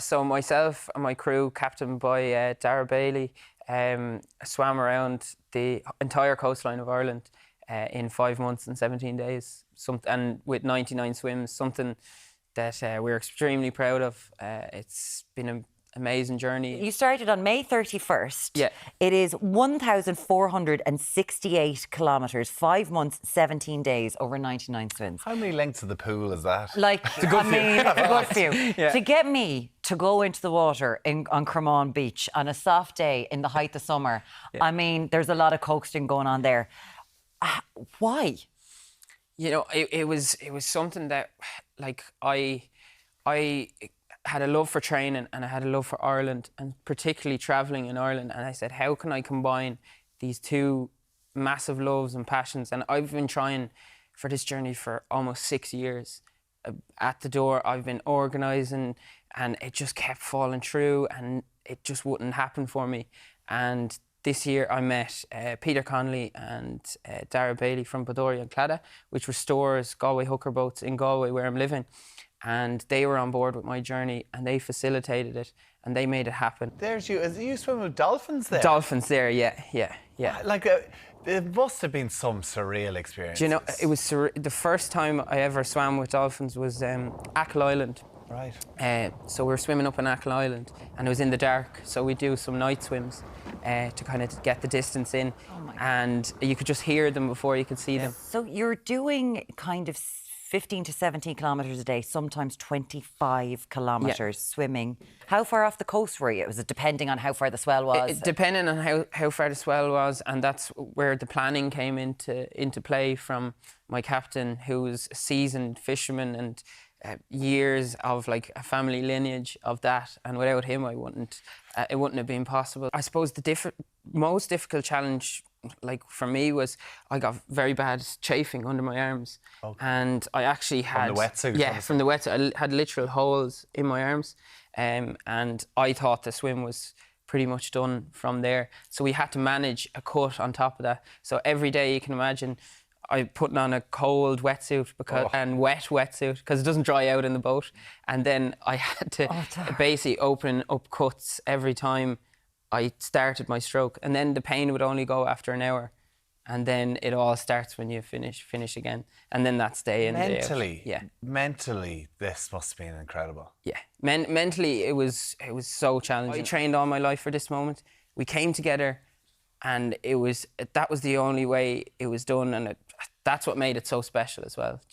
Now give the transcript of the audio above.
So myself and my crew, captained by Daragh Bailey, swam around the entire coastline of Ireland in 5 months and 17 days, and with 99 swims, something that we're extremely proud of. It's been an amazing journey. You started on May 31st. Yeah. It is 1,468 kilometres, 5 months, 17 days, over 99 swims. How many lengths of the pool is that? Like, it's a good few. Yeah. To get me to go into the water on Cremon Beach on a soft day in the height of summer, I mean, there's a lot of coasting going on there. Why? You know, it was something that, like, I had a love for training and I had a love for Ireland, and particularly travelling in Ireland. And I said, how can I combine these two massive loves and passions? And I've been trying for this journey for almost 6 years. At the door, I've been organising, and it just kept falling through, and it just wouldn't happen for me. And this year I met Peter Connolly and Daragh Bailey from Bodoria and Claddagh, which restores Galway hooker boats in Galway, where I'm living. And they were on board with my journey, and they facilitated it, and they made it happen. There's you. Is you swimming with dolphins there? Dolphins there, yeah. Like, it must have been some surreal experience. Do you know, it was the first time I ever swam with dolphins was Achill Island. Right. So we were swimming up on Achill Island, and it was in the dark, so we do some night swims to kind of get the distance in. Oh my God. And you could just hear them before you could see them. So you're doing kind of 15 to 17 kilometres a day, sometimes 25 kilometres swimming. How far off the coast were you? Was it depending on how far the swell was? Depending on how far the swell was, and that's where the planning came into play from my captain, who was a seasoned fisherman and years of like a family lineage of that. And without him, it wouldn't have been possible. I suppose the most difficult challenge, like for me, was I got very bad chafing under my arms. Okay. And I actually had... From the wetsuit? Yeah, from the wetsuit. I had literal holes in my arms, and I thought the swim was pretty much done from there. So we had to manage a cut on top of that. So every day, you can imagine, I putting on a cold wetsuit and wet wetsuit because it doesn't dry out in the boat. And then I had to basically open up cuts every time I started my stroke, and then the pain would only go after an hour, and then it all starts when you finish again, and then that's day in, day out. Mentally, this must have been incredible. Yeah, mentally it was so challenging. I trained all my life for this moment. We came together, and that was the only way it was done, and that's what made it so special as well.